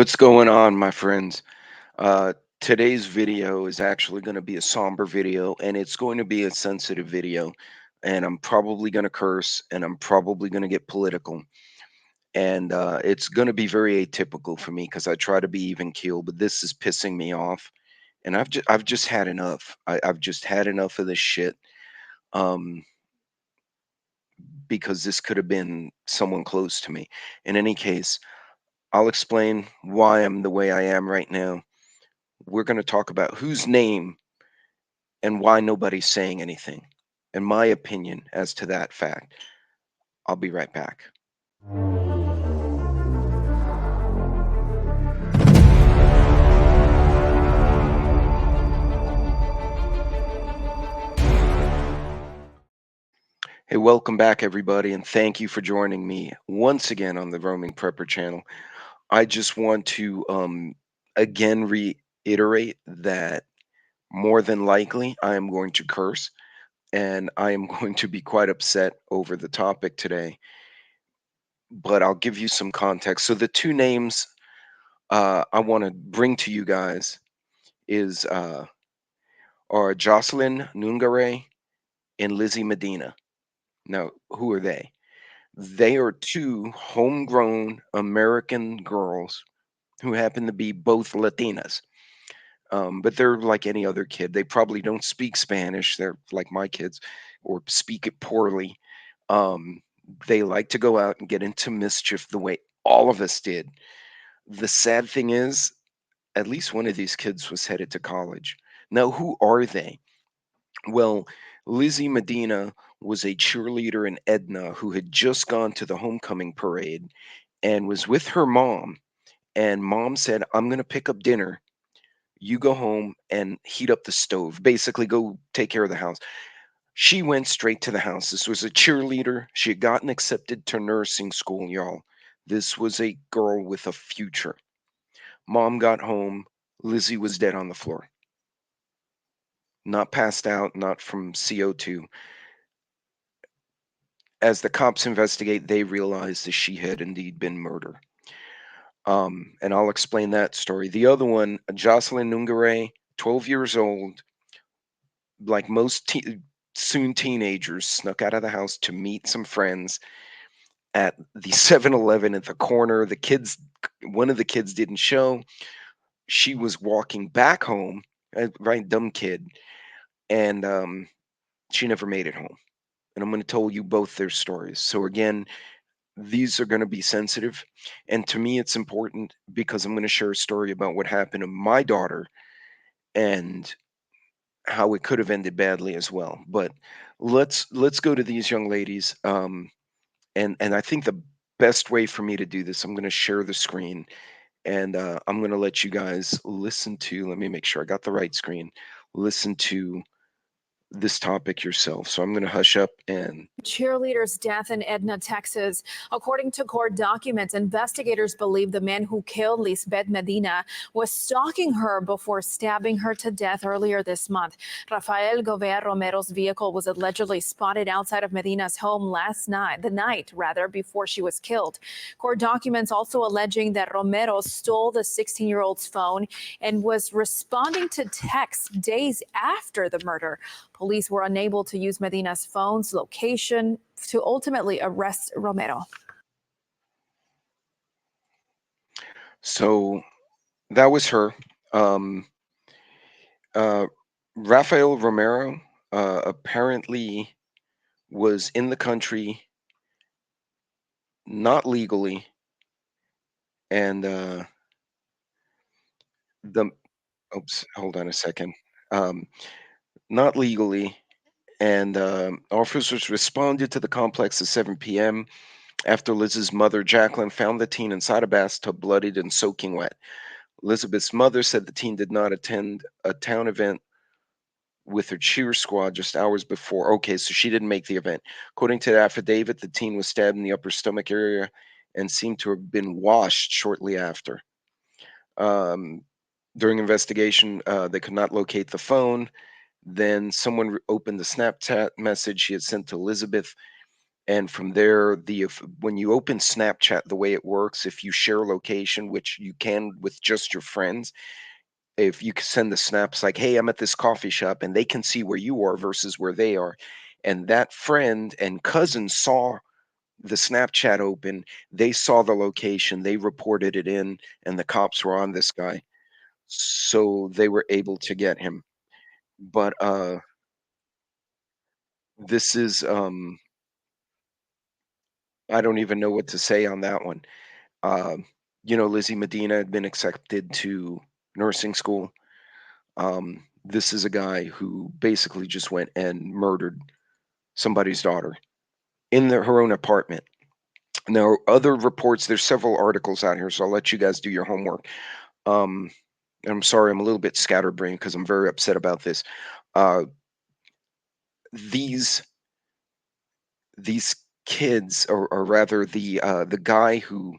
What's going on, my friends? Today's video is actually going to be a somber video and it's going to be a sensitive video. And I'm probably going to curse and I'm probably going to get political. And it's going to be very atypical for me because I try to be even keel, but this is pissing me off. And I've just had enough. I've just had enough of this shit. Um, because this could have been someone close to me. In any case, I'll explain why I'm the way I am right now. We're going to talk about whose name and why nobody's saying anything, and my opinion as to that fact. I'll be right back. Hey, welcome back, everybody, and thank you for joining me once again on the Roaming Prepper channel. I just want to again reiterate that more than likely I am going to curse and I am going to be quite upset over the topic today, but I'll give you some context. So, the two names I want to bring to you guys is are Jocelyn Nungare and Lizzie Medina. Now, who are they? They are two homegrown American girls who happen to be both Latinas. But they're like any other kid. They probably don't speak Spanish. They're like my kids, or speak it poorly. Um, they like to go out and get into mischief the way all of us did. The sad thing is, at least one of these kids was headed to college. Now, who are they? Well, Lizzie Medina was a cheerleader in Edna who had just gone to the homecoming parade and was with her mom. And mom said, I'm going to pick up dinner. You go home and heat up the stove. Basically, go take care of the house. She went straight to the house. This was a cheerleader. She had gotten accepted to nursing school, y'all. This was a girl with a future. Mom got home. Lizzie was dead on the floor. Not passed out, not from CO2. As the cops investigate, they realize that she had indeed been murdered. And I'll explain that story. The other one, Jocelyn Nungare, 12 years old, like most soon teenagers, snuck out of the house to meet some friends at the 7-Eleven at the corner. One of the kids didn't show. She was walking back home, right, dumb kid, and she never made it home. And I'm going to tell you both their stories. So again, these are going to be sensitive. And to me, it's important because I'm going to share a story about what happened to my daughter and how it could have ended badly as well. But let's go to these young ladies. And I think the best way for me to do this, I'm going to share the screen and I'm going to let you guys listen to. Let me make sure I got the right screen. Listen to this topic yourself. So I'm going to hush up and Cheerleader's death in Edna, Texas. According to court documents, investigators believe the man who killed Lisbeth Medina was stalking her before stabbing her to death earlier this month. Rafael Govea Romero's vehicle was allegedly spotted outside of Medina's home the night before she was killed. Court documents also alleging that Romero stole the 16-year-old's phone and was responding to texts days after the murder. Police were unable to use Medina's phone's location to ultimately arrest Romero. so that was her. Um, uh, Rafael Romero apparently was in the country not legally, and the oops, hold on a second. Um, Not legally, and officers responded to the complex at 7 p.m. after Liz's mother, Jacqueline, found the teen inside a bathtub, bloodied and soaking wet. Elizabeth's mother said the teen did not attend a town event with her cheer squad just hours before. Okay, so she didn't make the event. According to the affidavit, the teen was stabbed in the upper stomach area and seemed to have been washed shortly after. Um, During investigation, they could not locate the phone. Then someone opened the Snapchat message she had sent to Elizabeth. And from there, when you open Snapchat, the way it works, if you share location, which you can with just your friends, if you can send the snaps like, "Hey, I'm at this coffee shop," and they can see where you are versus where they are, and that friend and cousin saw the Snapchat open, they saw the location, they reported it in, and the cops were on this guy, so they were able to get him. But, this is, I don't even know what to say on that one. Um, Lizzie Medina had been accepted to nursing school. This is a guy who basically just went and murdered somebody's daughter in her own apartment. Now, other reports, there's several articles out here, so I'll let you guys do your homework. Um, and I'm sorry, I'm a little bit scatterbrained because I'm very upset about this. Uh, these these kids, or rather, the guy who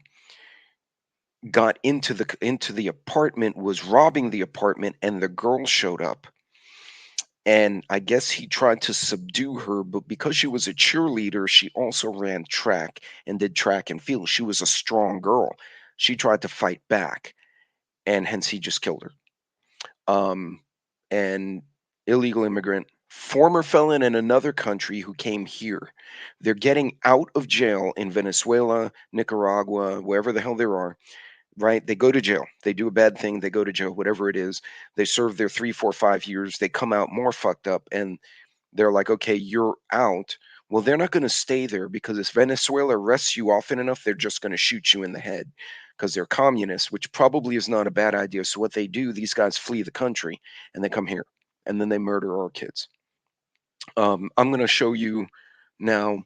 got into the apartment was robbing the apartment, and the girl showed up, and I guess he tried to subdue her, but because she was a cheerleader, she also ran track and did track and field. She was a strong girl. She tried to fight back, and hence he just killed her. Um, and illegal immigrant, former felon in another country who came here. They're getting out of jail in Venezuela, Nicaragua, wherever the hell they are, right? They go to jail. They do a bad thing, they go to jail, whatever it is. They serve their 3, 4, 5 years. They come out more fucked up, and they're like, okay, you're out. Well, they're not going to stay there because if Venezuela arrests you often enough, they're just going to shoot you in the head because they're communists, which probably is not a bad idea. So, what they do, these guys flee the country and they come here and then they murder our kids. I'm going to show you now,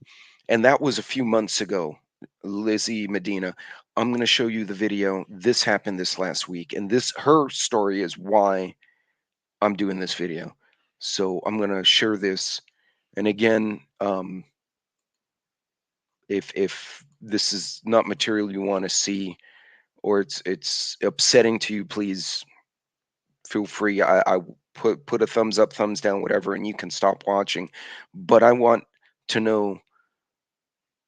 and that was a few months ago, Lizzie Medina. I'm going to show you the video. This happened this last week, and her story is why I'm doing this video. So I'm going to share this. And again, if this is not material you want to see, or it's upsetting to you, please feel free. I put a thumbs up, thumbs down, whatever, and you can stop watching. But to know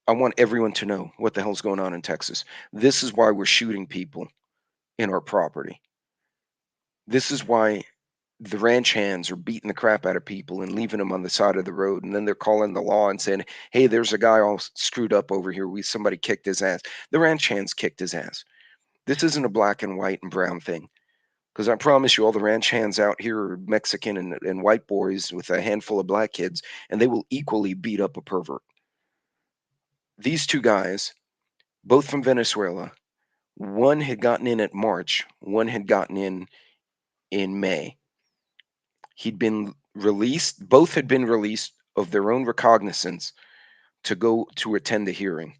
I want everyone to know what the hell's going on in Texas. This is why we're shooting people in our property. This is why the ranch hands are beating the crap out of people and leaving them on the side of the road, and then they're calling the law and saying, "Hey, there's a guy all screwed up over here. Somebody kicked his ass." The ranch hands kicked his ass. This isn't a black and white and brown thing, because I promise you, all the ranch hands out here are Mexican and white boys with a handful of black kids, and they will equally beat up a pervert. These two guys, both from Venezuela, one had gotten in at March, one had gotten in May. He'd been released, both had been released of their own recognizance to go to attend the hearing.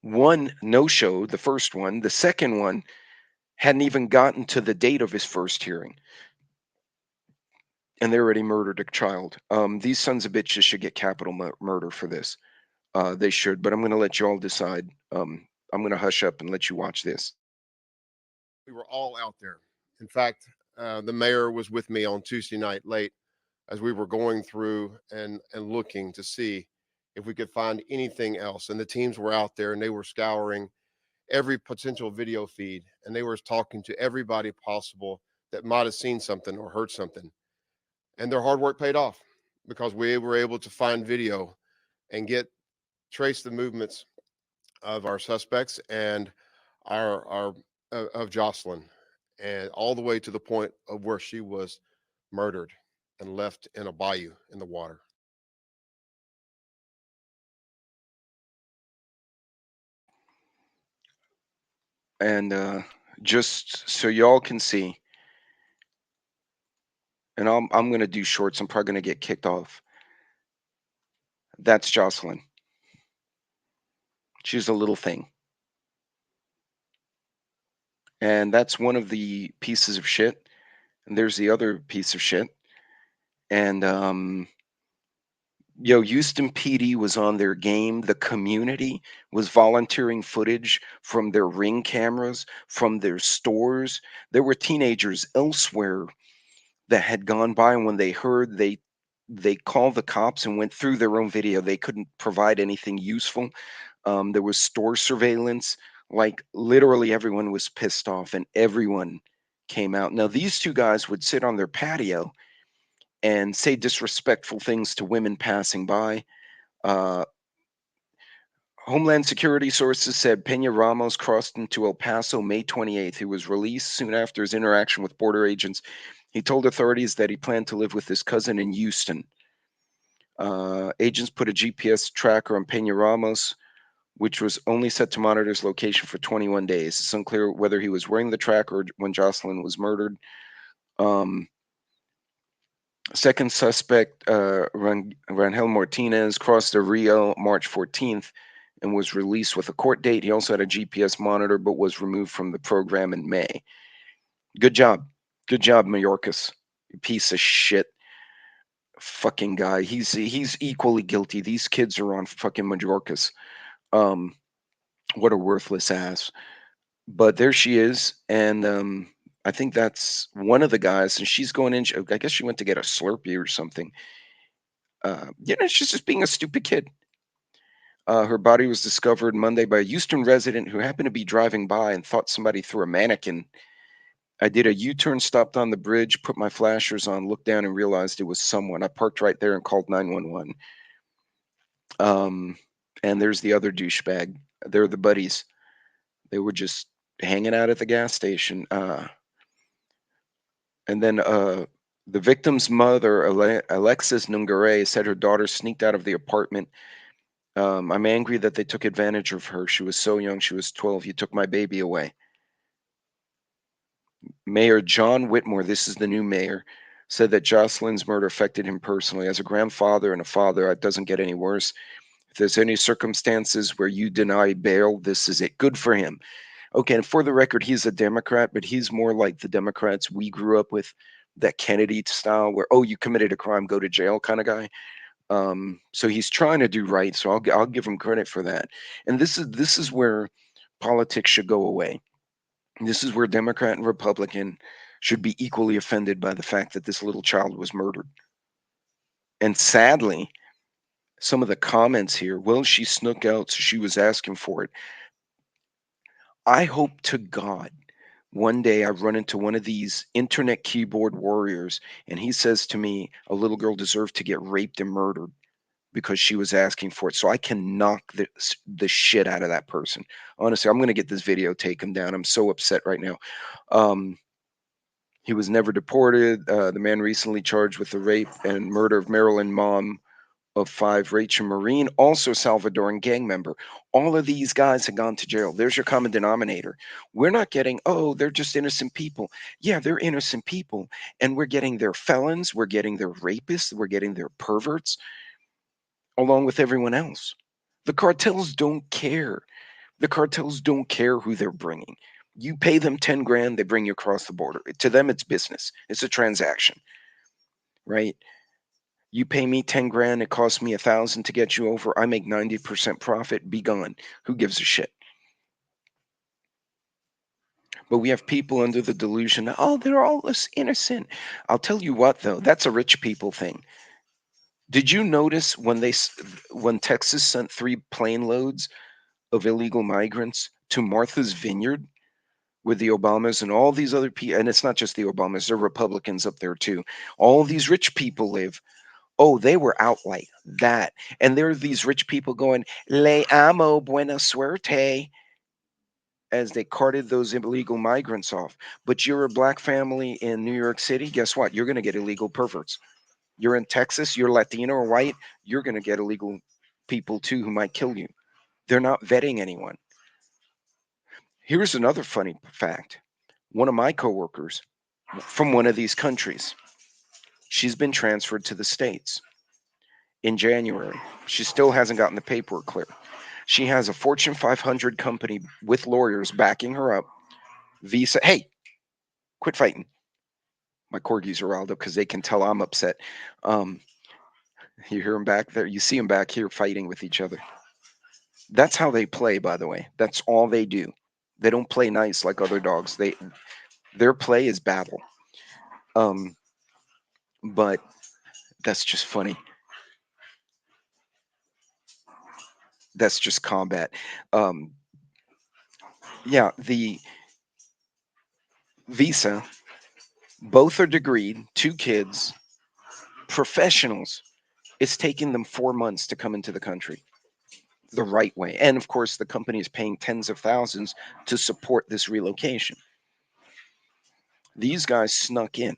One no showed, the first one. The second one hadn't even gotten to the date of his first hearing, and they already murdered a child. These sons of bitches should get capital murder for this. They should, but I'm going to let you all decide. I'm going to hush up and let you watch this. We were all out there. In fact, the mayor was with me on Tuesday night late as we were going through and looking to see if we could find anything else. And the teams were out there and they were scouring every potential video feed and they were talking to everybody possible that might have seen something or heard something. And their hard work paid off because we were able to find video and get trace the movements of our suspects and our of Jocelyn, and all the way to the point of where she was murdered and left in a bayou in the water. And just so y'all can see, and I'm going to do shorts. I'm probably going to get kicked off. That's Jocelyn. She's a little thing. And that's one of the pieces of shit. And there's the other piece of shit. And Houston PD was on their game. The community was volunteering footage from their ring cameras, from their stores. There were teenagers elsewhere that had gone by, and when they heard, they they called the cops and went through their own video. They couldn't provide anything useful. There was store surveillance. Like literally everyone was pissed off and everyone came out. Now, these two guys would sit on their patio and say disrespectful things to women passing by. Uh, Homeland Security sources said Pena Ramos crossed into El Paso May 28th. He was released soon after his interaction with border agents. He told authorities that he planned to live with his cousin in Houston. Agents put a GPS tracker on Pena Ramos, which was only set to monitor his location for 21 days. It's unclear whether he was wearing the tracker or when Jocelyn was murdered. Um, Second suspect, Rangel Martinez, crossed the Rio March 14th and was released with a court date. He also had a GPS monitor, but was removed from the program in May. Good job. Good job, Mayorkas. You piece of shit. Fucking guy. He's equally guilty. These kids are on fucking Majorcas. Um, what a worthless ass. But there she is, and I think that's one of the guys, and she's going in. I guess she went to get a Slurpee or something. She's just being a stupid kid. Her body was discovered Monday by a Houston resident who happened to be driving by and thought somebody threw a mannequin. I did a U-turn, stopped on the bridge, put my flashers on, looked down, and realized it was someone. I parked right there and called 911. Um, and there's the other douchebag. They're the buddies. They were just hanging out at the gas station. And then the victim's mother, Alexis Nungare, said her daughter sneaked out of the apartment. I'm angry that they took advantage of her. She was so young. She was 12. You took my baby away. Mayor John Whitmore, this is the new mayor, said that Jocelyn's murder affected him personally. As a grandfather and a father, it doesn't get any worse. If there's any circumstances where you deny bail, this is it. Good for him. Okay, and for the record, he's a Democrat, but he's more like the Democrats we grew up with, that Kennedy style, where oh, you committed a crime, go to jail kind of guy. So he's trying to do right. So I'll give him credit for that. And this is where politics should go away. This is where Democrat and Republican should be equally offended by the fact that this little child was murdered. And sadly, some of the comments here, well, she snuck out, so she was asking for it. I hope to God one day I run into one of these internet keyboard warriors and he says to me, a little girl deserved to get raped and murdered because she was asking for it. So I can knock the shit out of that person. Honestly, I'm going to get this video taken down. I'm so upset right now. Um, he was never deported. The man recently charged with the rape and murder of Maryland mom of five, Rachel Marine, also Salvadoran gang member. All of these guys have gone to jail. There's your common denominator. We're not getting, oh, they're just innocent people. Yeah, they're innocent people. And we're getting their felons, we're getting their rapists, we're getting their perverts, along with everyone else. The cartels don't care. The cartels don't care who they're bringing. You pay them 10 grand, they bring you across the border. To them, it's business, it's a transaction, right? You pay me 10 grand, it costs me 1,000 to get you over. I make 90% profit, be gone. Who gives a shit? But we have people under the delusion, oh, they're all this innocent. I'll tell you what, though, that's a rich people thing. Did you notice when Texas sent 3 plane loads of illegal migrants to Martha's Vineyard with the Obamas and all these other people? And it's not just the Obamas, there are Republicans up there too. All these rich people live. Oh, they were out like that. And there are these rich people going, Le amo, buena suerte, as they carted those illegal migrants off. But you're a black family in New York City, guess what? You're going to get illegal perverts. You're in Texas, you're Latino or white, you're going to get illegal people too who might kill you. They're not vetting anyone. Here's another funny fact. One of my coworkers from one of these countries, she's been transferred to the States in January. She still hasn't gotten the paperwork clear. She has a Fortune 500 company with lawyers backing her up. Visa, hey, quit fighting. My corgis are riled up because they can tell I'm upset. Um, you hear them back there. You see them back here fighting with each other. That's how they play, by the way. That's all they do. They don't play nice like other dogs. Their play is battle. Um, but That's just funny. That's just combat. Um, yeah, the visa, both are degreed, two kids, professionals. It's taking them 4 months to come into the country the right way. And of course, the company is paying tens of thousands to support this relocation. These guys snuck in.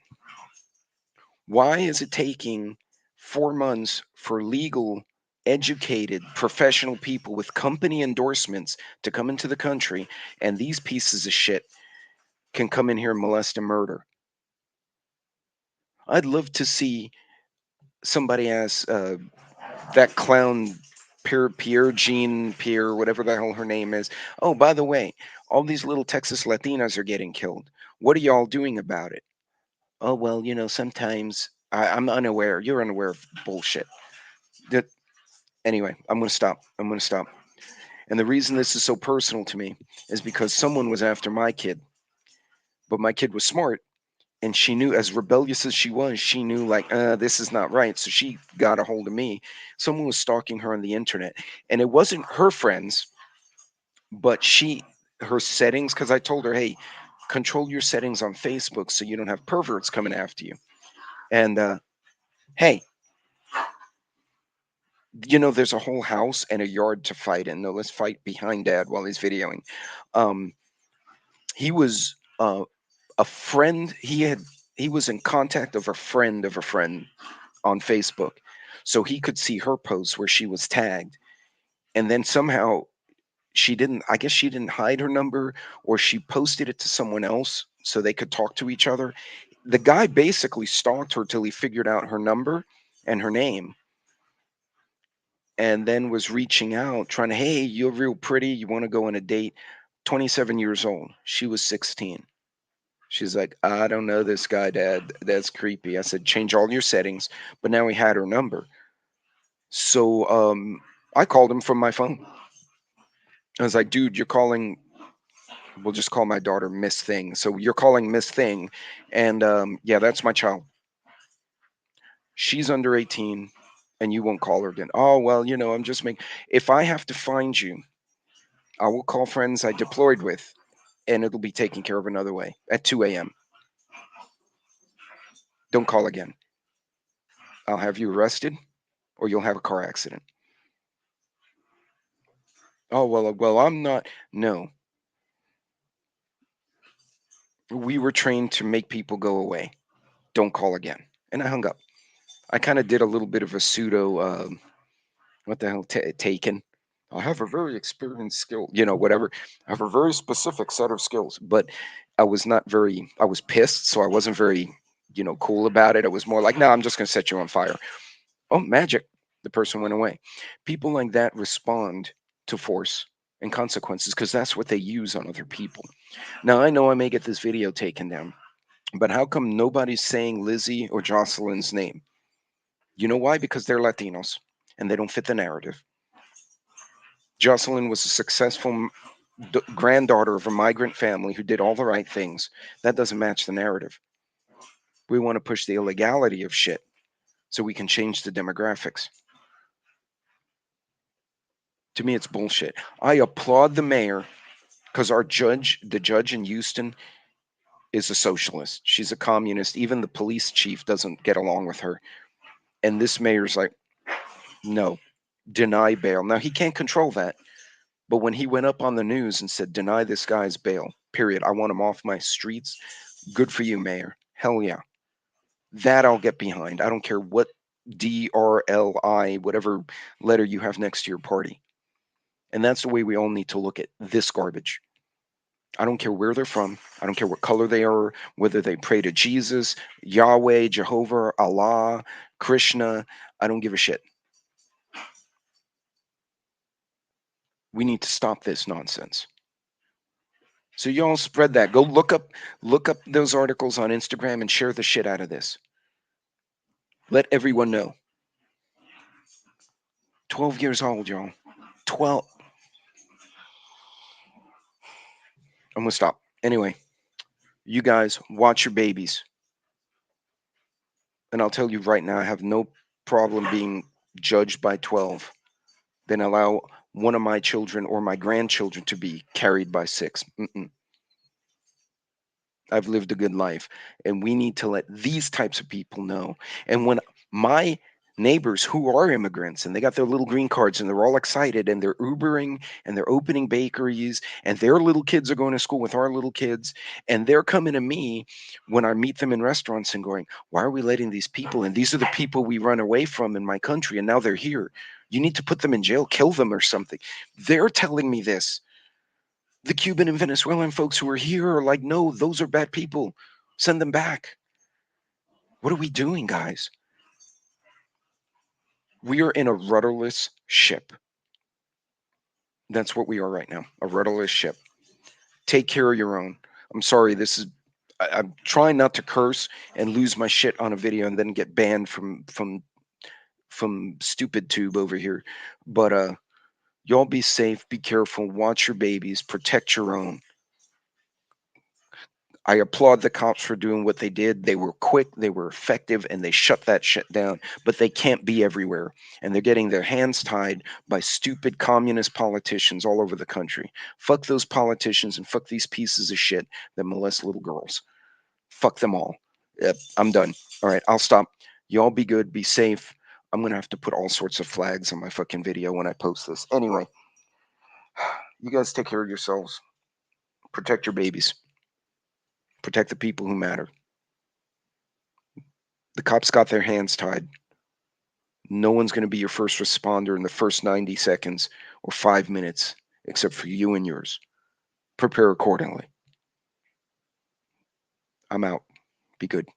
Why is it taking 4 months for legal, educated, professional people with company endorsements to come into the country, and these pieces of shit can come in here and molest and murder? I'd love to see somebody ask that clown Pierre Jean Pierre, whatever the hell her name is. Oh, by the way, all these little Texas Latinas are getting killed. What are y'all doing about it? Oh well, sometimes I'm unaware. You're unaware of bullshit. That Anyway, I'm gonna stop. I'm gonna stop. And the reason this is so personal to me is because someone was after my kid, but my kid was smart and she knew, as rebellious as she was, she knew like this is not right, so she got a hold of me. Someone was stalking her on the internet, and it wasn't her friends, but her settings, because I told her, hey, control your settings on Facebook so you don't have perverts coming after you. And hey, there's a whole house and a yard to fight in. No, let's fight behind dad while he's videoing. um he was a friend. He was in contact of a friend on Facebook, so he could see her posts where she was tagged. And then somehow she didn't, I guess she didn't hide her number, or she posted it to someone else so they could talk to each other. The guy basically stalked her till he figured out her number and her name, and then was reaching out trying to, hey, you're real pretty, you want to go on a date. 27 years old, she was 16. She's like, I don't know this guy, dad, that's creepy. I said, change all your settings. But now he had her number. So I called him from my phone. I was like, dude, you're calling, we'll just call my daughter Miss Thing. So you're calling Miss Thing. And yeah, that's my child. She's under 18 and you won't call her again. Oh, well, I'm just making, if I have to find you, I will call friends I deployed with and it'll be taken care of another way at 2 a.m. Don't call again. I'll have you arrested or you'll have a car accident. Oh, well, I'm not. No, we were trained to make people go away. Don't call again. And I hung up. I kind of did a little bit of a pseudo, what the hell, taken. I have a very experienced skill, whatever. I have a very specific set of skills, but I was pissed, so I wasn't very, cool about it. I was more like, no, I'm just going to set you on fire. Oh, magic. The person went away. People like that respond to force and consequences because that's what they use on other people. Now, I know I may get this video taken down, but how come nobody's saying Lizzie or Jocelyn's name? You know why? Because they're Latinos and they don't fit the narrative. Jocelyn was a successful granddaughter of a migrant family who did all the right things. That doesn't match the narrative. We want to push the illegality of shit so we can change the demographics. To me, it's bullshit. I applaud the mayor because the judge in Houston, is a socialist. She's a communist. Even the police chief doesn't get along with her. And this mayor's like, no, deny bail. Now, he can't control that. But when he went up on the news and said, deny this guy's bail, period, I want him off my streets, good for you, mayor. Hell yeah. That I'll get behind. I don't care what DRLI, whatever letter you have next to your party. And that's the way we all need to look at this garbage. I don't care where they're from. I don't care what color they are, whether they pray to Jesus, Yahweh, Jehovah, Allah, Krishna. I don't give a shit. We need to stop this nonsense. So y'all spread that. Go look up those articles on Instagram and share the shit out of this. Let everyone know. 12 years old, y'all. 12. I'm gonna stop. Anyway, you guys watch your babies. And I'll tell you right now, I have no problem being judged by 12 than allow one of my children or my grandchildren to be carried by 6. Mm-mm. I've lived a good life. And we need to let these types of people know. And when my neighbors who are immigrants and they got their little green cards and they're all excited and they're Ubering and they're opening bakeries and their little kids are going to school with our little kids and they're coming to me when I meet them in restaurants and going, why are we letting these people in? These are the people we run away from in my country and now they're here. You need to put them in jail, kill them or something. They're telling me this. The Cuban and Venezuelan folks who are here are like, no, those are bad people. Send them back. What are we doing, guys? We are in a rudderless ship. That's what we are right now, a rudderless ship. Take care of your own. I'm sorry, this is. I'm trying not to curse and lose my shit on a video and then get banned from stupid tube over here. But y'all be safe, be careful, watch your babies, protect your own. I applaud the cops for doing what they did. They were quick, they were effective, and they shut that shit down. But they can't be everywhere. And they're getting their hands tied by stupid communist politicians all over the country. Fuck those politicians and fuck these pieces of shit that molest little girls. Fuck them all. Yep, I'm done. All right, I'll stop. Y'all be good, be safe. I'm going to have to put all sorts of flags on my fucking video when I post this. Anyway, you guys take care of yourselves. Protect your babies. Protect the people who matter. The cops got their hands tied. No one's going to be your first responder in the first 90 seconds or 5 minutes, except for you and yours. Prepare accordingly. I'm out. Be good.